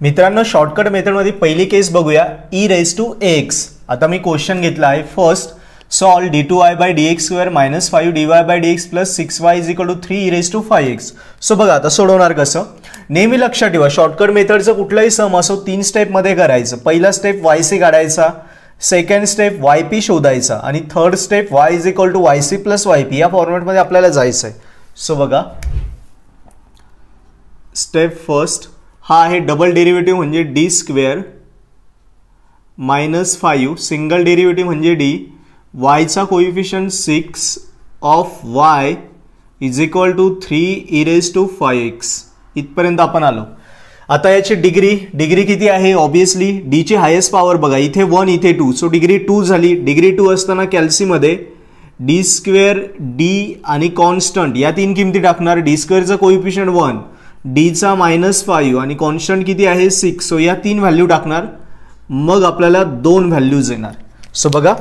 मित्रांनो शॉर्टकट मेथडमध्ये पहिली केस बघूया e⁻x। आता मी क्वेश्चन घेतला आहे first solve d2y/dx² - 5dy/dx + 6y = 3e⁻5x। So बघा आता सोडवणार कसं। नेहमी लक्षात ठेवा शॉर्टकट मेथडचं कुठलाही सम असो 3 स्टेप मध्ये करायचं। पहिला स्टेप yc काढायचा, सेकंड स्टेप yp शोधायचा आणि third step y = yc + yp या फॉर्मॅट मध्ये आपल्याला जायचं आहे। सो बघा स्टेप फर्स्ट हा आहे डबल डेरिव्हेटिव्ह म्हणजे d² - 5 सिंगल डेरिव्हेटिव्ह म्हणजे d y चा कोएफिशिएंट 6 ऑफ y = 3e⁻5x। इथपर्यंत आपण आलो। आता याची डिग्री किती आहे? ऑब्वियसली d ची हायेस्ट पॉवर बघा, इथे 1 इथे 2, सो डिग्री 2 झाली। डिग्री 2 असताना कॅल्सीमध्ये d² d आणि कॉन्स्टंट या तीन किमती टाकणार। d² चा कोएफिशिएंट 1, d चा -5 आणि कॉन्स्टंट किती आहे 6, सो या तीन व्हॅल्यू टाकणार, मग आपल्याला दोन व्हॅल्यूज येणार। सो बघा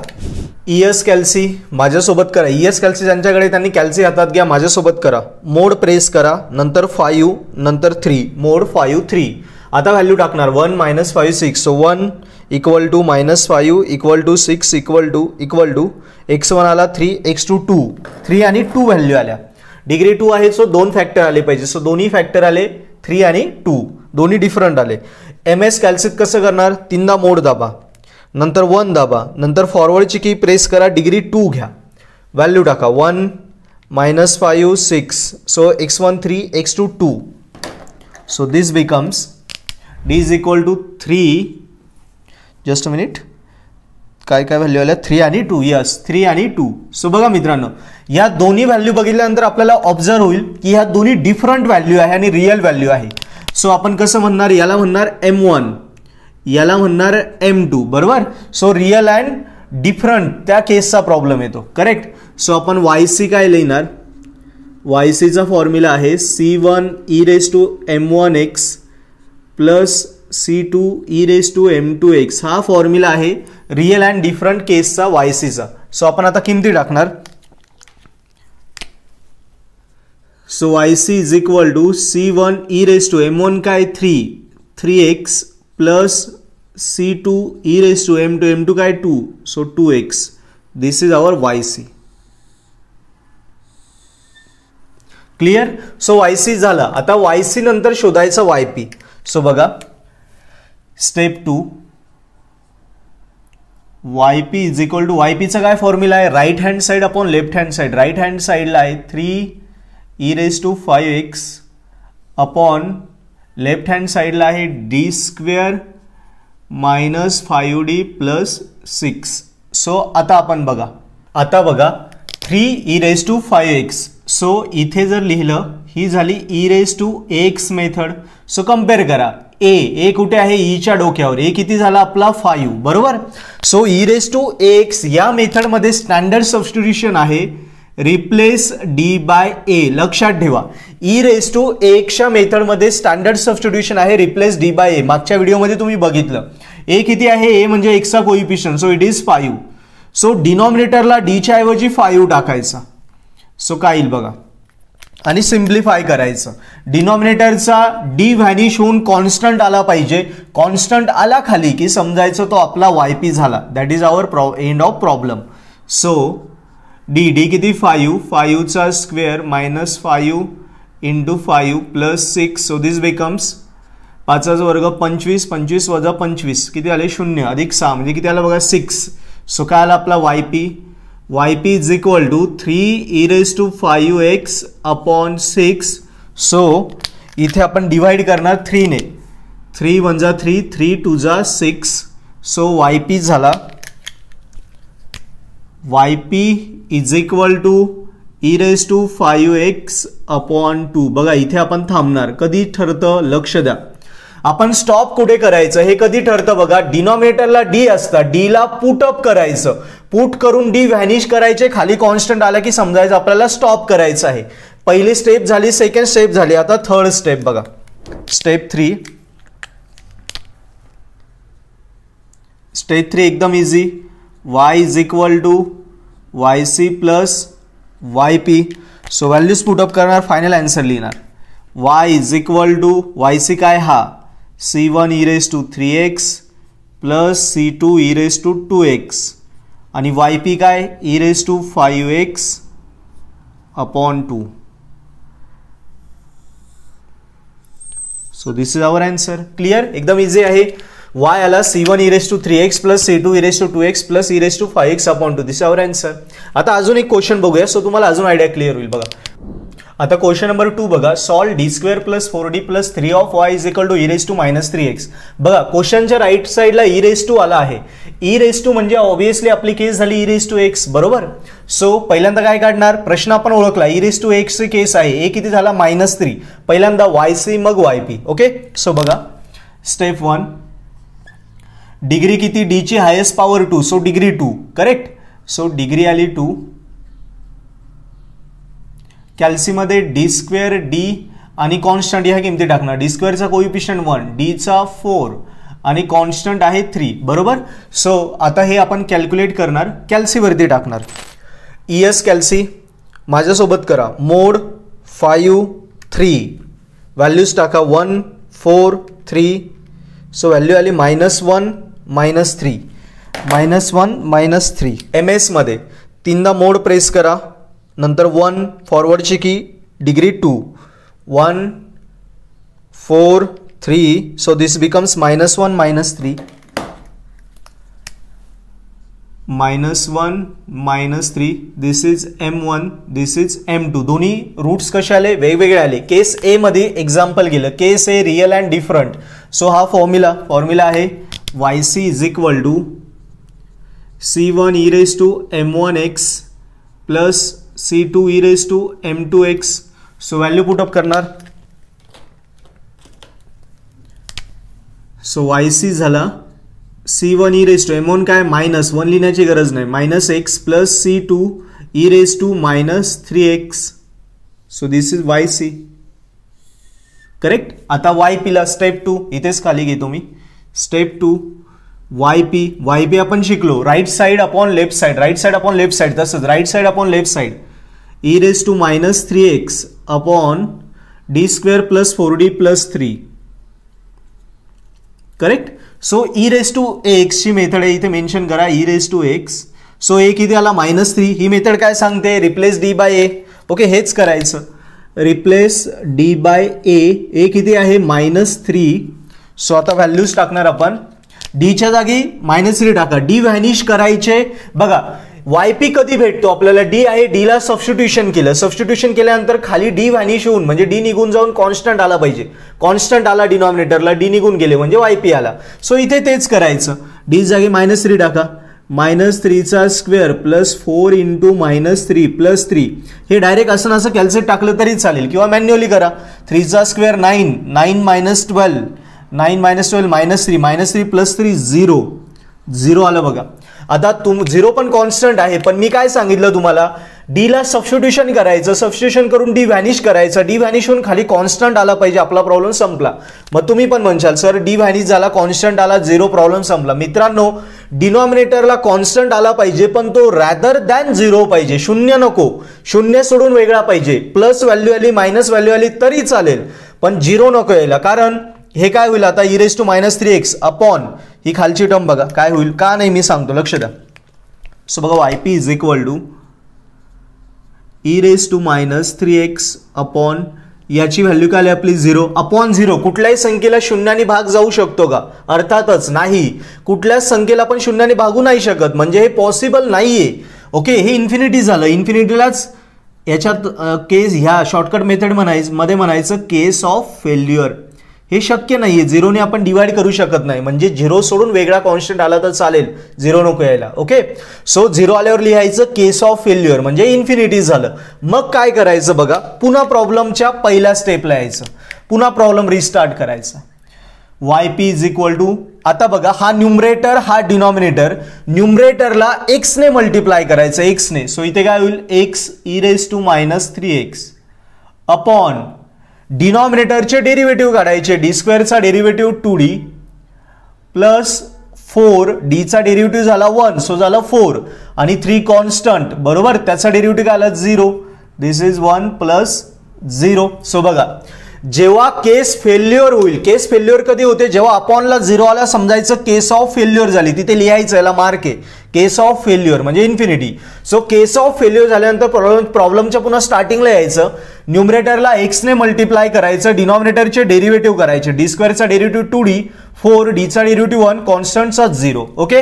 ES कॅल्सी माझ्यासोबत करा। ES कॅल्सी ज्यांच्याकडे त्यांनी कॅल्सी हातात घ्या, माझ्यासोबत करा। मोड प्रेस करा, नंतर 5 नंतर 3, मोड 5 3। आता व्हॅल्यू टाकणार 1 - 5 6, सो 1 = -5 = 6 = x1 आला 3 x2 2, 3 आणि 2 व्हॅल्यू आल्या। डिग्री 2 आहे सो दोन फॅक्टर आले पाहिजे, सो दोन्ही फॅक्टर आले 3 आणि 2, दोन्ही डिफरंट आले। MS कॅल्सीत कसं करणार? तीनदा मोड दाबा, नंतर 1 दाबा, नंतर फॉरवर्डची की प्रेस करा, डिग्री 2 घ्या, व्हॅल्यू टाका 1 - 5 6, so x1 3 x2 2, so this becomes d = 3, just a minute, काय व्हॅल्यू आल्या 3 आणि 2, यस 3 आणि 2। सो बघा मित्रांनो या दोन्ही व्हॅल्यू बघितल्यानंतर आपल्याला ऑब्झर्व होईल की ह्या दोन्ही डिफरंट व्हॅल्यू आहे आणि रिअल व्हॅल्यू आहे। सो आपण कसं म्हणणार? याला म्हणणार m1, याला म्हणणार m2, बरोबर। सो रिअल अँड डिफरंट त्या केसचा प्रॉब्लेम येतो, करेक्ट। सो आपण yc काय लिहिणार? yc चा फॉर्म्युला आहे c1e⁻m1x + c2e⁻m2x। हा फॉर्म्युला आहे रिअल अँड डिफरंट केसचा yc चा। सो आपण आता किमती टाकणार। सो yc = c1e⁻m1 काय 3x + c2e⁻m2 काय 2, so 2x। This is our yc। Clear? So yc झाला। आता yc नंतर शोधायचं yp। सो बघा स्टेप 2 yp = चा काय फॉर्म्युला आहे? Right hand side upon left hand side. Right hand साइडला आहे 3e⁻5x अपॉन लेफ्ट हँड साइडला आहे d² - 5d + 6। सो आता आपण बघा, आता बघा 3e⁻5x, सो इथे जर लिहिलं ही झाली e⁻x मेथड। सो कम्पेअर करा, ए कुठे आहे? ई च्या डोक्यावर, ए किती झाला आपला 5, बरोबर। सो e⁻x या मेथड मध्ये स्टँडर्ड सबस्टिट्यूशन आहे रिप्लेस d/a। लक्षात ठेवा e⁻x च्या मेथड मध्ये स्टँडर्ड सबस्टिट्यूशन आहे रिप्लेस d/a। मागच्या व्हिडिओमध्ये तुम्ही बघितलं a किती आहे? a म्हणजे x चा coefficient, so it is 5। So डिनॉमिनेटरला d च्या ऐवजी 5 टाकायचा। सो काय येईल बघा आणि सिम्प्लिफाय करायचं। डिनॉमिनेटरचा d व्हॅनिश होऊन कॉन्स्टंट आला पाहिजे, कॉन्स्टंट आला खाली की समजायचं तो आपला yp झाला। That is our end of problem. So d किती 5 चा स्क्वेअर -5 × 5 + 6, सो दिस बिकम्स 5 चा वर्ग 25, 25 - 25 किती आले 0 अधिक 6 म्हणजे किती आला बघा 6। सो काय आला आपला yp = 3e⁻5x अपॉन 6। सो इथे आपण डिवाइड करणार 3 ने, 3 × 1 = 3, 3 × 2 = 6। सो yp झाला yp = e⁻5x अपॉन 2। बघा इथे आपण थांबणार, कधी ठरतं लक्ष द्या। आपण स्टॉप कुठे करायचं हे कधी ठरतं बघा, डिनॉमिनेटरला d असतं, d ला पुट अप करायचं, पुट करून d व्हॅनिश करायचे, खाली कॉन्स्टंट आला की समजायचं आपल्याला स्टॉप करायचं आहे। पहिली स्टेप झाली, सेकंड स्टेप झाली, आता थर्ड स्टेप बघा। स्टेप 3 एकदम easy, y = yc + yp। So values put up करणार, फायनल आन्सर लिहिणार। y = yc काय हा C1 e raised to 3x plus C2 e raised to 2x आणि yp काय e raised to 5x upon 2. So this is our answer. Clear? एकदम easy आहे. y आला C1 e raised to 3x plus C2 e raised to 2x plus e raised to 5x upon 2. This is our answer. आता अजून एक question बघूया, so तुम्हाला अजून idea clear होईल. बघा आता क्वेश्चन नंबर 2 बघा. Solve d² plus 4d plus 3 of y is equal to e raised to minus 3x. बघा क्वेश्चनच्या राईट साईडला e raised to आला आहे. e raised to म्हणजे ऑब्विसली आपली केस झाली e raised to x, बरोबर. सो पहिल्यांदा काय काढणार, प्रश्न आपण ओळखला e raised to x ची केस आहे. a किती झाला -3. पहिल्यांदा yc मग yp. ओके, सो बघा स्टेप 1 डिग्री किती, d ची highest power 2, so degree 2. Correct. So degree आली 2. कॅल्सीमध्ये d² d आणि कॉन्स्टंट ह्या किमती टाकणार. d² चा कोइफिशियंट 1, d चा 4 आणि कॉन्स्टंट आहे 3, बरोबर. सो आता हे आपण कॅल्क्युलेट करणार, कॅल्सीवरती टाकणार. ES कॅल्सी माझ्यासोबत करा. मोड 5 3 व्हॅल्यूज टाका 1 4 3. सो व्हॅल्यू आली -1 -3 -1 -3. MS मध्ये तीनदा मोड प्रेस करा, नंतर 1 फॉरवर्डची की degree 2 1 4 3. So this becomes -1 -3 -1 -3. This is M1, this is M2. दोन्ही रूट्स कसे आले, वेगवेगळे आले. केस ए मध्ये एक्झाम्पल गेलं, case A real and different. So हा फॉर्म्युला आहे yc is equal to C1 e raised to m1x plus C2 e raised to m2x. So value put up करणार. सो yc झाला C1 e raised to m1 काय -1 लिहिण्याची गरज नाही, -x plus C2 e raised to -3x. So this is yc. Correct. आता yp ला step 2 इथेच खाली घेतो मी. स्टेप 2 yp आपण शिकलो right side upon left side, right side upon left side. तसंच right side upon left side e raised to -3x upon d² plus 4d plus 3. Correct. So e raised to x ची method आहे, इथे mention करा e raised to x. So a किती आला -3. ही method काय सांगते, replace d by a. Okay, हेच करायचं. रिप्लेस d बाय a किती आहे -3. सो आता व्हॅल्यूज टाकणार आपण. d च्या जागी -3 टाका, d व्हॅनिश करायचे. बघा yp कधी भेटतो आपल्याला, d आहे, d ला सबस्टिट्यूशन केलं, सबस्टिट्यूशन केल्यानंतर खाली d व्हॅनिश होऊन म्हणजे d निघून जाऊन कॉन्स्टंट आला पाहिजे. कॉन्स्टंट आला डिनॉमिनेटरला, d निघून गेले म्हणजे yp आला. सो इथे तेच करायचं. d जागी -3 टाका, -3² प्लस 4 इंटू -3 प्लस 3. हे डायरेक्ट असं असं कॅल्क्युलेट टाकलं तरी चालेल किंवा मॅन्युअली करा. 3² 9 9 -12 9 -12 -3 प्लस 3 0 आलं. बघा आता 0 पण कॉन्स्टंट आहे, पण मी काय सांगितलं तुम्हाला, d ला सबस्टिट्यूशन करायचं, सबस्टिट्यूशन करून d व्हॅनिश करायचं, d व्हॅनिश होऊन खाली कॉन्स्टंट आला पाहिजे, आपला प्रॉब्लेम संपला. मग तुम्ही पण म्हणशाल सर d व्हॅनिश झाला, कॉन्स्टंट आला, 0, प्रॉब्लेम संपला. मित्रांनो डिनॉमिनेटरला कॉन्स्टंट आला पाहिजे, पण तो रॅदर दॅन 0 पाहिजे, 0 नको, 0 सोडून वेगळा पाहिजे. प्लस व्हॅल्यू आली मायनस व्हॅल्यू आली तरी चालेल, पण 0 नको यायला. कारण हे काय होईल आता, e raised to -3x upon ही खालची टर्म बघा काय होईल, का नाही मी सांगतो, लक्ष द्या. सो बघा yp is equal to e raised to -3x upon याची व्हॅल्यू काय आली आपली 0 अपॉन 0. कुठल्याही संख्येला शून्याने भाग जाऊ शकतो का, अर्थातच नाही. कुठल्याच संख्येला आपण शून्याने भागू नाही शकत, म्हणजे हे पॉसिबल नाहीये. ओके, हे इन्फिनिटी झालं. इन्फिनिटीलाच याच्यात केस ह्या शॉर्टकट मेथड मध्ये म्हणायचं केस ऑफ फेल्युअर. हे शक्य नाहीये, 0ने आपण डिवाइड करू शकत नाही, म्हणजे 0 सोडून वेगळा कॉन्स्टंट आला तर चालेल, 0 नको यायला. ओके, सो 0 आल्यावर लिहायचं केस ऑफ फेल्युअर, म्हणजे इन्फिनिटी झालं. मग काय करायचं बघा, पुन्हा प्रॉब्लेमच्या पहिल्या स्टेपला यायचं, पुन्हा प्रॉब्लेम रिस्टार्ट करायचा. yp इज इक्वल टू, आता बघा हा न्यूमरेटर हा डिनॉमिनेटर, न्यूमरेटरला x ने मल्टिप्लाय करायचं, x ने. सो इथे काय होईल, x e raised to -3x upon डिनॉमिनेटरचे डेरिव्हेटिव्ह काढायचे, d² चा डेरिव्हेटिव्ह 2d प्लस 4d चा डेरिव्हेटिव्ह झाला 1, सो झाला 4 आणि 3 कॉन्स्टंट, बरोबर, त्याचा डेरिव्हेटिव्ह काय आला 0. दिस इज 1 प्लस 0. सो बघा जेव्हा केस फेल्युअर होईल, केस फेल्युअर कधी होते, जेव्हा अपॉनला 0 आला समजायचं केस ऑफ फेल्युअर झाली, तिथे लिहायचं, याला मार्क आहे, केस ऑफ फेल्युअर म्हणजे infinity. So case of failure झाल्यानंतर प्रॉब्लेमच्या पुन्हा स्टार्टिंगला यायचं, न्यूमरेटरला x ने मल्टिप्लाय करायचं, डिनॉमिनेटरचे डेरिव्हेटिव्ह करायचे, डी स्क्वेअरचा डेरिव्हेटिव्ह 2d 4, डीचा डेरिव्हेटिव्ह 1, कॉन्स्टंटचा 0. ओके,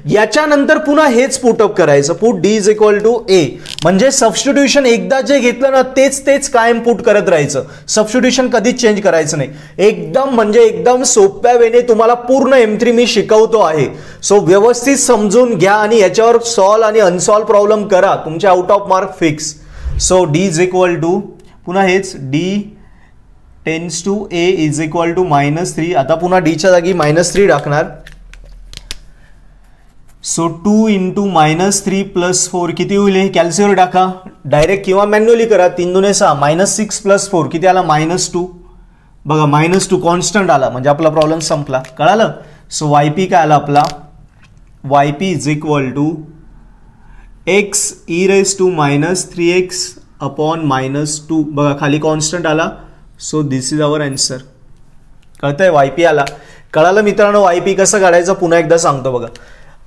याच्यानंतर पुन्हा हेच पुटअप करायचं, put d is equal to a, म्हणजे सबस्टिट्यूशन एकदा जे घेतलं ना तेच कायम पुट करत राहायचं, सबस्टिट्यूशन कधीच चेंज करायचं नाही. एकदम म्हणजे एकदम सोप्या वेने तुम्हाला पूर्ण M3 मी शिकवतो आहे. सो व्यवस्थित समजून घ्या आणि याच्यावर सॉल्व आणि अनसॉल्व प्रॉब्लेम करा, तुमचे out of mark fix. So d is equal to पुन्हा हेच d tends to a is equal to -3. आता पुन्हा d च्या जागी -3 टाकणार. सो 2 इंटू -3 प्लस 4 किती होईल, हे कॅल्क्युलेटर टाका डायरेक्ट किंवा मॅन्युअली करा. 3 दुने 6, -6 प्लस 4 किती आला, -2. बघा -2 कॉन्स्टंट आला म्हणजे आपला प्रॉब्लेम संपला, कळालं. सो yp काय आला आपला, yp is equal to x e raise to -3x upon -2. बघा खाली कॉन्स्टंट आला. So this is our answer. कळतंय, yp आला. कळालं मित्रांनो yp कसं काढायचं, पुन्हा एकदा सांगतो बघा.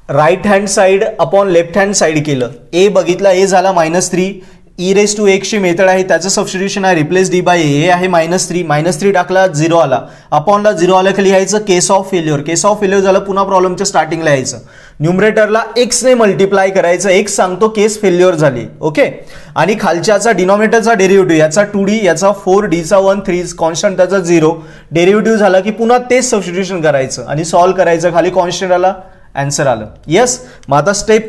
Right hand side upon left hand side केलं, a बघितला, a झाला -3, e रेज टू x ची मेथड आहे, त्याचं सबस्टिट्यूशन आहे रिप्लेस d बाय a आहे -3 टाकला 0 आला, अपॉनला 0 आला की लिहायचं case of failure. Case of failure झालं पुन्हा प्रॉब्लेमच्या स्टार्टिंगला यायचं, न्यूमरेटरला x ने मल्टिप्लाय करायचं, x सांगतो केस फेल्युअर झाली. ओके, आणि खालच्याचा डिनॉमिनेटरचा डेरिव्हेटिव्ह, याचा 2d, याचा 4d चा 1, 3 कॉन्स्टंट त्याचा 0, डेरिव्हेटिव्ह झाला की पुन्हा तेच सबस्टिट्यूशन करायचं आणि सॉल्व करायचं, खाली कॉन्स्टंट आला, आन्सर आलं. येस. मग आता स्टेप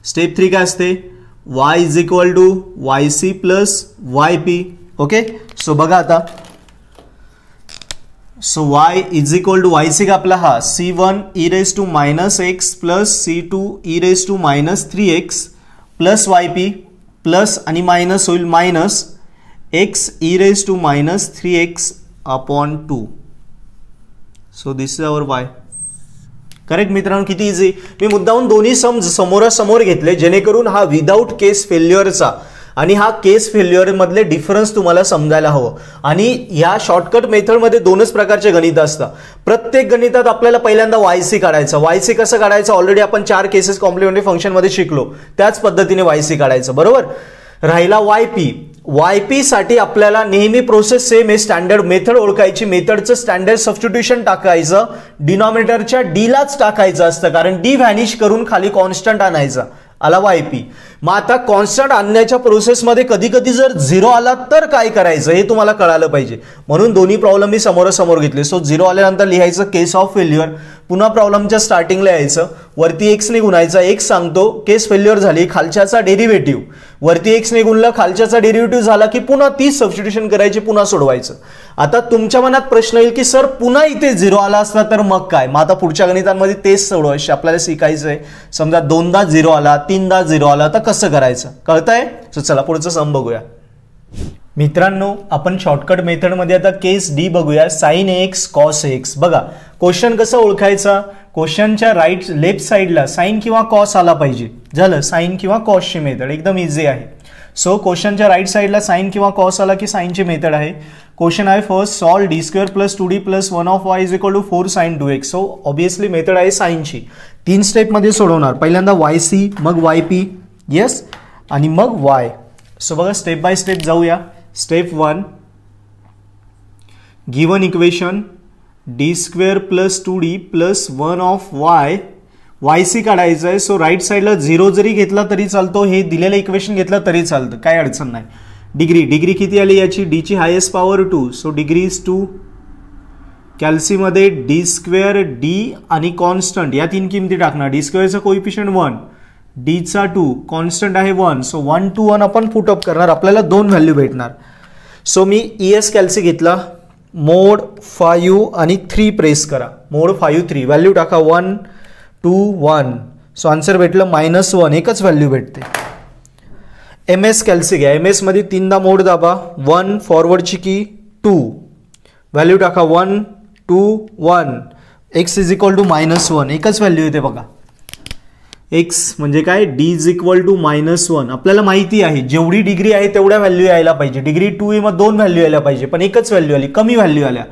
3 काय असते, y is equal to yc plus yp. Okay, so बघा आता, so y is equal to yc का आपला हा c1 e raise to -x plus c2 e raise to -3x plus yp plus आणि मायनस होईल minus x e raise to -3x upon 2. So this is our y. Correct मित्रांनो, किती easy. मी मुद्दाहून दोन्ही सम समोरासमोर घेतले जेणेकरून हा विदाऊट केस फेल्युअरचा आणि हा केस फेल्युअर मधले डिफरन्स तुम्हाला समजायला हवं. आणि ह्या शॉर्टकट मेथडमध्ये दोनच प्रकारचे गणित असतात. प्रत्येक गणितात आपल्याला पहिल्यांदा yc काढायचा. yc कसं काढायचं ऑलरेडी आपण 4 केसेस कॉम्प्लिमेंटरी फंक्शन मध्ये शिकलो, त्याच पद्धतीने yc काढायचं. बरोबर. राहिला yp साठी आपल्याला नेहमी प्रोसेस सेम आहे, स्टँडर्ड मेथड ओळखायची, मेथडचं स्टँडर्ड सबस्टिट्यूशन टाकायचं, डिनॉमिनेटरच्या d लाच टाकायचं असतं कारण d व्हॅनिश करून खाली कॉन्स्टंट आणायचा, आला yp. मग आता कॉन्स्टंट आणण्याच्या प्रोसेसमध्ये कधी कधी जर 0 आला तर काय करायचं हे तुम्हाला कळालं पाहिजे, म्हणून दोन्ही प्रॉब्लेम मी समोरासमोर घेतले. सो 0 आल्यानंतर लिहायचं केस ऑफ फेल्युअर, पुन्हा प्रॉब्लेमच्या स्टार्टिंगला यायचं, वरती x ने गुणायचा, x सांगतो केस फेल्युअर झाली, खालच्याचा डेरिव्हेटिव्ह, वरती x ने गुणलं, खालच्याचा डेरिव्हेटिव्ह झाला की पुन्हा तीच सबस्टिट्यूशन करायची, पुन्हा सोडवायचं. आता तुमच्या मनात प्रश्न येईल की सर पुन्हा इथे 0 आला असला तर मग काय. मग आता पुढच्या गणितांमध्ये तेच सोडवायचे आपल्याला शिकायचं आहे. समजा 2दा 0 आला, 3दा 0 आला तर कसं करायचं, कळतंय. सो चला पुढचं सम बघूया. मित्रांनो आपण शॉर्टकट मेथडमध्ये आता केस डी बघूया, साइन एक्स कॉस एक्स. बघा क्वेश्चन कसं ओळखायचा, क्वेश्चनच्या लेफ्ट साईडला साइन किंवा कॉस आला पाहिजे. झालं, साइन किंवा कॉसची मेथड एकदम इझी आहे. सो क्वेश्चनच्या राईट साईडला साइन किंवा कॉस आला की साइनची मेथड आहे. क्वेश्चन आहे first solve D square plus 2d plus 1 of y is equal to 4 sin 2x. So obviously method आहे साइनची. 3 स्टेपमध्ये सोडवणार, पहिल्यांदा yc मग yp, येस, आणि मग y. सो बघा स्टेप बाय स्टेप जाऊया. Step 1, given equation D square plus 2d plus 1 of y, yc काढायचं आहे. सो राईट साईडला 0 जरी घेतला तरी चालतो, हे दिलेलं इक्वेशन घेतलं तरी चालतं, काय अडचण नाही. डिग्री किती आली याची, d ची highest power 2, so degree is 2. कॅल्सीमध्ये डी स्क्वेअर d आणि कॉन्स्टंट या 3 किमती टाकणार. डी स्क्वेअरचा कोइफिशियंट 1, d चा 2, कॉन्स्टंट आहे 1, सो 1 to 1 आपण पुट अप करणार, आपल्याला 2 व्हॅल्यू भेटणार. सो मी ES कॅल्सी घेतला, मोड 5 आणि 3 प्रेस करा, मोड 5 3, व्हॅल्यू टाका 1 2 1. सो आन्सर भेटलं -1, एकच व्हॅल्यू भेटते. MS कॅल्सी घ्या, MS मध्ये 3दा मोड दाबा, 1 फॉरवर्डची की 2, व्हॅल्यू टाका 1 2 1, x इज इक्वल टू -1, एकच व्हॅल्यू येते बघा. एक्स म्हणजे काय, डी इज इक्वल टू -1. आपल्याला माहिती आहे जेवढी डिग्री आहे तेवढ्या व्हॅल्यू यायला पाहिजे. डिग्री 2a मग 2 व्हॅल्यू यायला पाहिजे, पण एकच व्हॅल्यू आली, कमी व्हॅल्यू आल्या.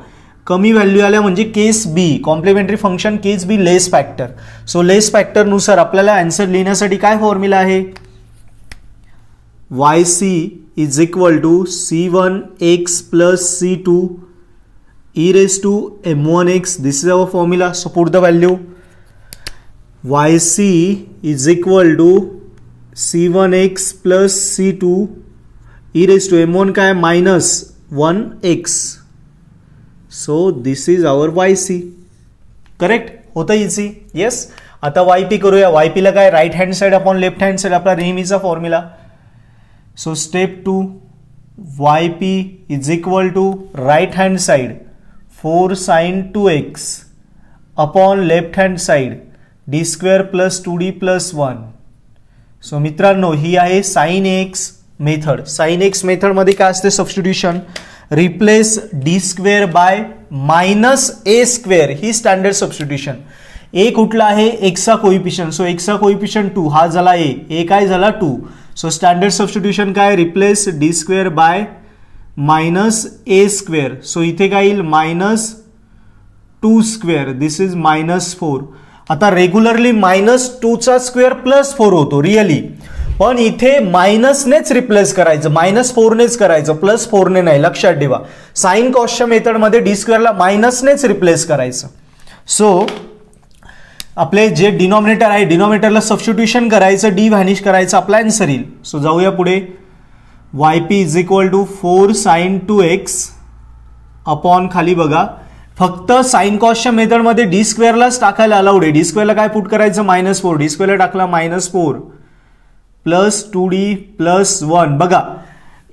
कमी व्हॅल्यू आल्या म्हणजे case B, complementary function case B less factor. So less फॅक्टरनुसार आपल्याला आन्सर लिहिण्यासाठी काय फॉर्म्युला आहे, yc is equal to c1x plus c2 e raised to m1x. This is our formula. So put the value. yc is equal to c1x plus c2 e raised to m1 काय -1x. So this is our yc. Correct? होतं easy. Yes. आता yp करूया. yp ला काय, right hand side upon left hand side, आपला नेहमीचा formula. So step 2, yp is equal to right hand side 4 sin 2x upon left hand side d square plus 2d plus 1. So मित्रांनो ही आहे sine x method. Sine x method मध्ये काय असते, substitution, replace d square by -a square, ही standard substitution. ए कुठला आहे, एक्सचा कोइफिशियंट. सो एक्सचा कोइफिशियंट 2, हा झाला ए काय झाला 2. सो स्टँडर्ड सबस्टिट्यूशन काय, replace d square by -a square. So इथे काय येईल -2 स्क्वेअर. This is -4. आता रेग्युलरली -2चा स्क्वेअर +4 होतो रिअली, पण इथे मायनसनेच रिप्लेस करायचं, -4नेच करायचं, +4ने नाही. लक्षात ठेवा, साइन कॉसच्या मेथडमध्ये डी स्क्वेअरला मायनसनेच रिप्लेस करायचं. सो आपले जे डिनॉमिनेटर आहे, डिनॉमिनेटरला सबस्टिट्यूशन करायचं, डी व्हॅनिश करायचं, आपला आन्सर येईल. सो जाऊया पुढे. yp is equal to 4 sin 2x upon, खाली बघा, फक्त साइन कॉसच्या मेथडमध्ये डी स्क्वेअरलाच टाकायला अलाउड आहे. डी स्क्वेअरला काय पुट करायचं, -4. डी स्क्वेअरला टाकला -4 प्लस 2d प्लस 1. बघा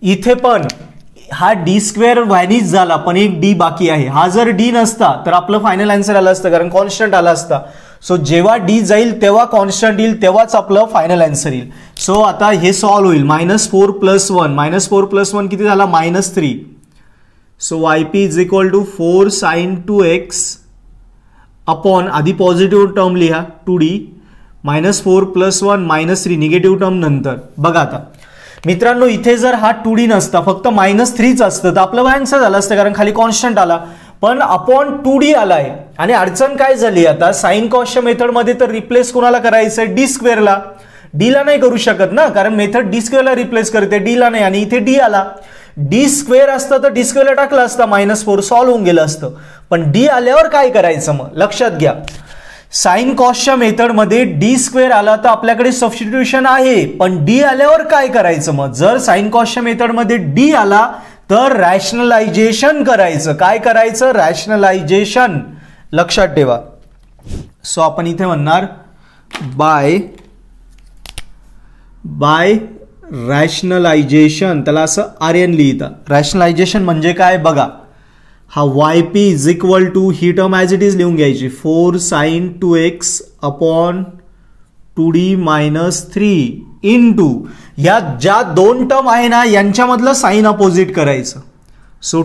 इथे पण हा डी स्क्वेअर व्हॅनिश झाला, पण एक डी बाकी आहे. हा जर डी नसता तर आपलं फायनल आन्सर आलं असतं, कारण कॉन्स्टंट आला असता. सो जेव्हा डी जाईल तेव्हा कॉन्स्टंट येईल, तेव्हाच आपलं फायनल आन्सर येईल. सो आता हे सॉल्व्ह होईल. -4 प्लस 1, -4 प्लस 1 किती झाला, -3. So yp is equal to 4 sin 2x upon, आधी पॉझिटिव्ह टर्म लिहा 2d, -4 प्लस 1 -3, निगेटिव्ह टर्म नंतर. बघा आता मित्रांनो, इथे जर हा 2d नसता, फक्त -3च असतं, तर आपलं आन्सर झालं असतं, कारण खाली कॉन्स्टंट आला. पण अपॉन 2d आलाय, आणि अडचण काय झाली आता, साइन कॉसच्या मेथडमध्ये तर रिप्लेस कोणाला करायचंय, डी स्क्वेअरला. डी ला नाही करू शकत ना, कारण मेथड डी स्क्वेअरला रिप्लेस करते, डी ला नाही. आणि इथे डी आला, डी स्क्वेअर असतं तर डी स्क्वेअरला टाकला असता, -4 सॉल्व्ह होऊन गेलं असतं. पण डी आल्यावर काय करायचं, मग लक्षात घ्या, साइन कॉसच्या मेथडमध्ये डी स्क्वेअर आला तर आपल्याकडे सबस्टिट्यूशन आहे, पण डी आल्यावर काय करायचं, मग जर साइन कॉसच्या मेथडमध्ये डी आला तर रॅशनलायझेशन करायचं. काय करायचं, रॅशनलायझेशन. लक्षात ठेवा. सो आपण इथे म्हणणार बाय रॅशनलायझेशन, त्याला असं आर्यन लिहिता. रॅशनलायझेशन म्हणजे काय बघा, हा yp इज इक्वल टू, ही टर्म ॲज इट इज लिहून घ्यायची, 4 sin 2x upon 2d -3 into, या ज्या दोन टर्म आहे ना यांच्यामधलं साइन अपोजिट करायचं. So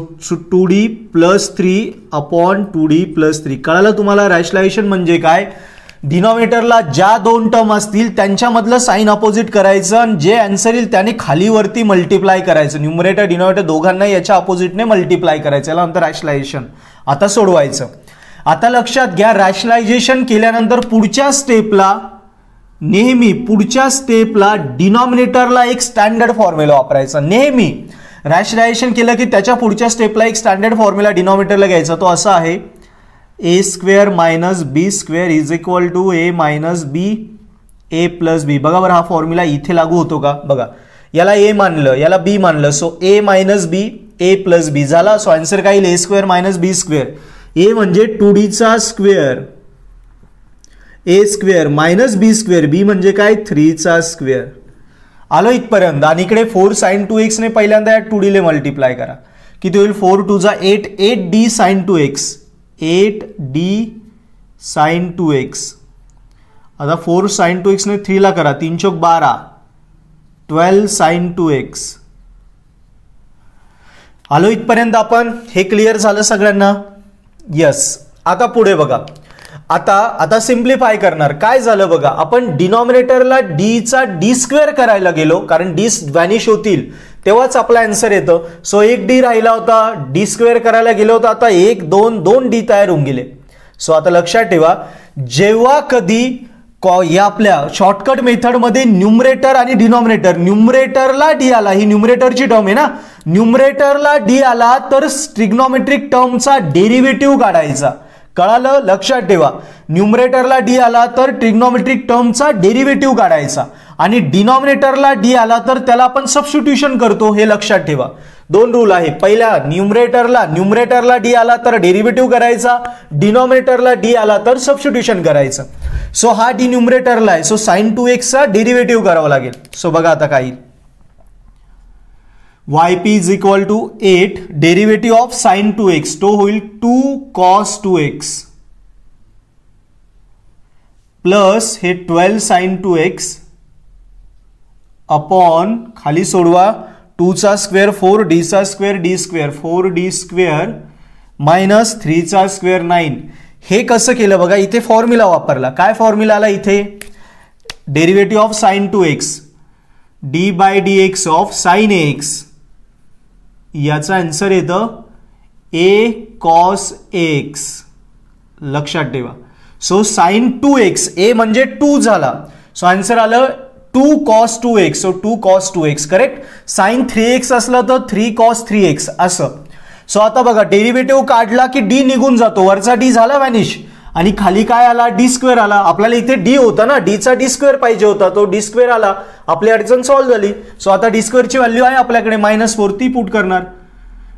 2d plus 3 upon 2d plus 3. कळालं तुम्हाला रॅशनलायझेशन म्हणजे काय, डिनॉमिनेटरला ज्या दोन टर्म असतील त्यांच्यामधलं साइन अपोजिट करायचं, आणि जे आन्सर येईल त्याने खाली वरती मल्टिप्लाय करायचं. न्यूमरेटर डिनॉमिनेटर दोघांना याच्या अपोजिटने मल्टिप्लाय करायचं, याला नंतर रॅशनलायझेशन. आता सोडवायचं. आता लक्षात घ्या, रॅशनलायझेशन केल्यानंतर पुढच्या स्टेपला, नेहमी पुढच्या स्टेपला डिनॉमिनेटरला एक स्टँडर्ड फॉर्म्युला वापरायचा. नेहमी रॅशनलायझेशन केलं की त्याच्या पुढच्या स्टेपला एक स्टँडर्ड फॉर्म्युला डिनॉमिनेटरला घ्यायचा. तो असा आहे, a square minus b square is equal to a minus b a plus b. बघा बरं, हा फॉर्म्युला इथे लागू होतो का, बघा याला a मानलं, याला b मानलं, so a minus b a plus b झाला. सो आन्सर काय येईल, a square minus b square. a म्हणजे 2d चा square, a square minus b square, b म्हणजे काय 3 चा स्क्वेअर. आलो इथपर्यंत. आणि इकडे 4 sin 2x ने पहिल्यांदा या 2d ले मल्टिप्लाय करा, किती होईल, 4 2 जा 8, 8d sin 2x, 8d sin 2x. आता 4 sin 2x ने 3 ला करा, 3 चौक 12, 12 sin 2x. आलो इथपर्यंत आपण, हे क्लिअर झालं सगळ्यांना. यस. आता पुढे बघा, आता सिम्प्लिफाय करणार. काय झालं बघा, आपण डिनॉमिनेटरला चा डी स्क्वेअर करायला गेलो, कारण डी व्हॅनिश होतील तेव्हाच आपला आन्सर येतं. सो एक डी राहिला होता, डी स्क्वेअर करायला गेलो होता, आता 1 2 2 डी तयार होऊन गेले. सो आता लक्षात ठेवा, जेव्हा कधी या आपल्या शॉर्टकट मेथडमध्ये न्यूमरेटर आणि डिनॉमिनेटर, न्यूमरेटरला डी आला, ही न्यूमरेटरची टर्म आहे ना, न्यूमरेटरला डी आला तर ट्रिग्नोमेट्रिक टर्मचा डेरिव्हेटिव्ह काढायचा. कळालं? लक्षात ठेवा, न्यूमरेटरला डी आला तर ट्रिग्नोमेट्रिक टर्मचा डेरिव्हेटिव्ह काढायचा आणि डिनॉमिनेटरला डी आला तर त्याला आपण सबस्टिट्यूशन करतो. हे लक्षात ठेवा. 2 रूल आहे. पहिला, न्यूमरेटरला डी आला तर डेरिव्हेटिव्ह करायचा, डिनॉमिनेटरला डी आला तर सबस्टिट्यूशन करायचं. सो हा डी न्यूमरेटरला आहे, सो sin 2x चा डेरिव्हेटिव्ह करावा लागेल. सो बघा आता काय, yp is equal to 8 derivative of sin 2x तो होईल 2 cos 2x प्लस हे 12 sin 2x अपॉन खाली सोडवा 2 चा स्क्वेअर 4 डी चा square D square 4d square minus 3 चा स्क्वेअर 9. हे कसं केलं बघा, इथे फॉर्म्युला वापरला. काय फॉर्म्युला आला इथे, derivative of sin 2x D by D x of sin ax, याचा आन्सर येतं a cos ax. लक्षात ठेवा. सो sin 2x, a म्हणजे 2 झाला, सो आन्सर आलं 2 cos 2x. So 2 cos 2x correct. sin 3x असलं तर 3 cos 3x असं. सो आता बघा, डेरिव्हेटिव्ह काढला की डी निघून जातो, वरचा डी झाला व्हॅनिश आणि खाली काय आला, डी स्क्वेअर आला. आपल्याला इथे डी होता ना, डी चा डी स्क्वेअर पाहिजे होता, तो डी स्क्वेअर आला, आपली अडचण सॉल्व्ह झाली. सो आता डी स्क्वेअरची व्हॅल्यू आहे आपल्याकडे -4, ती पुट करणार.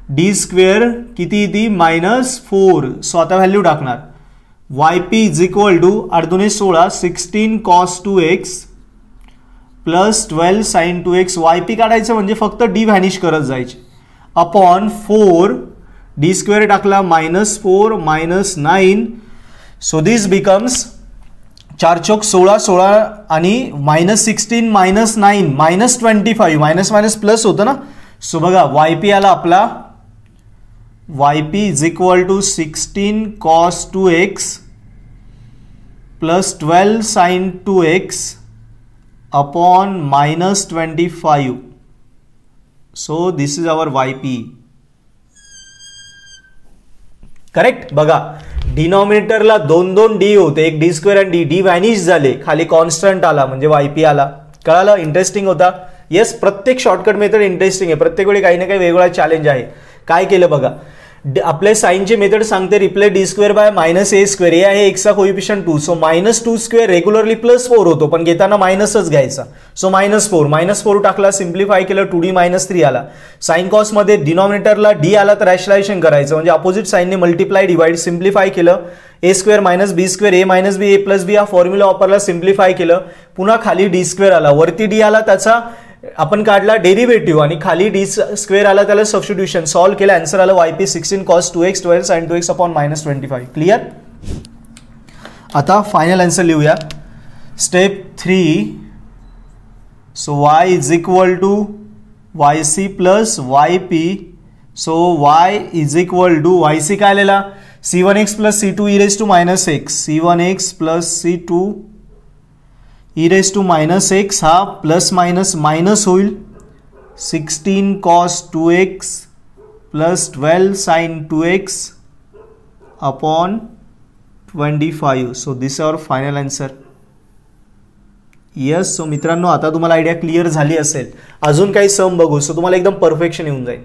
डी स्क्वेअर किती येते -4. सो आता व्हॅल्यू टाकणार. yp इज इक्वल टू 8 दुने 16 16 cos 2x plus 12 sin 2x. yp काढायचं म्हणजे फक्त डी व्हॅनिश करत जायचे अपॉन 4 डी स्क्वेअर टाकला -4 -9. सो दिस बिकम्स 4 चौक 16 16 आणि -16 -9 -25 मायनस मायनस प्लस होतं ना. सो बघा, yp आला आपला, yp is equal to 16 cos 2x plus 12 sin 2x upon -25. So this is our yp. Correct. बघा, डिनॉमिनेटरला 2 2 डी होते, एक डी स्क्वेअर आणि डी व्हॅनिश झाले, खाली कॉन्स्टंट आला म्हणजे yp आला. कळालं? इंटरेस्टिंग होता. येस, प्रत्येक शॉर्टकट मेथड इंटरेस्टिंग आहे, प्रत्येक वेळी काही ना काही वेगवेगळा चॅलेंज आहे. काय केलं बघा, आपले साइनचे मेथड सांगते replace d square by -a square. हे आहे एक्सचा कोइफिशियंट 2. सो -2 स्क्वेअर रेग्युलरली +4 होतो, पण घेताना मायनसच घ्यायचा. सो -4 टाकला, सिम्प्लिफाय केलं 2d -3 आला. साइन कॉस मध्ये डिनॉमिनेटरला डी आला तर रॅशनलायझेशन करायचं म्हणजे अपोजिट साइनने मल्टिप्लाय डिवाइड. सिम्प्लिफाय केलं, a square -b square a - b a + b हा फॉर्म्युला वापरला, सिम्प्लिफाय केलं. पुन्हा खाली डी स्क्वेअर आला, वरती डी आला त्याचा आपण काढला डेरिव्हेटिव्ह आणि खाली डी स्क्वेअर आला त्याला सबस्टिट्यूशन. सॉल्व्ह केलं, आन्सर आला yp 16 cos 2x 12 sin 2x upon -25. Clear. आता फायनल आन्सर लिहूया. Step 3. So y is equal to yc plus yp. So y is equal to yc काय आलेला, c1x plus c2 e raised to -x, c1x plus c2 e raised to -x हा plus minus minus होईल. 16 cos 2x plus 12 sin 2x upon 25. So दिस आवर final answer. Yes. So मित्रांनो, आता तुम्हाला idea clear झाली असेल. अजून काही सम बघू, सो तुम्हाला एकदम परफेक्शन येऊन जाईल.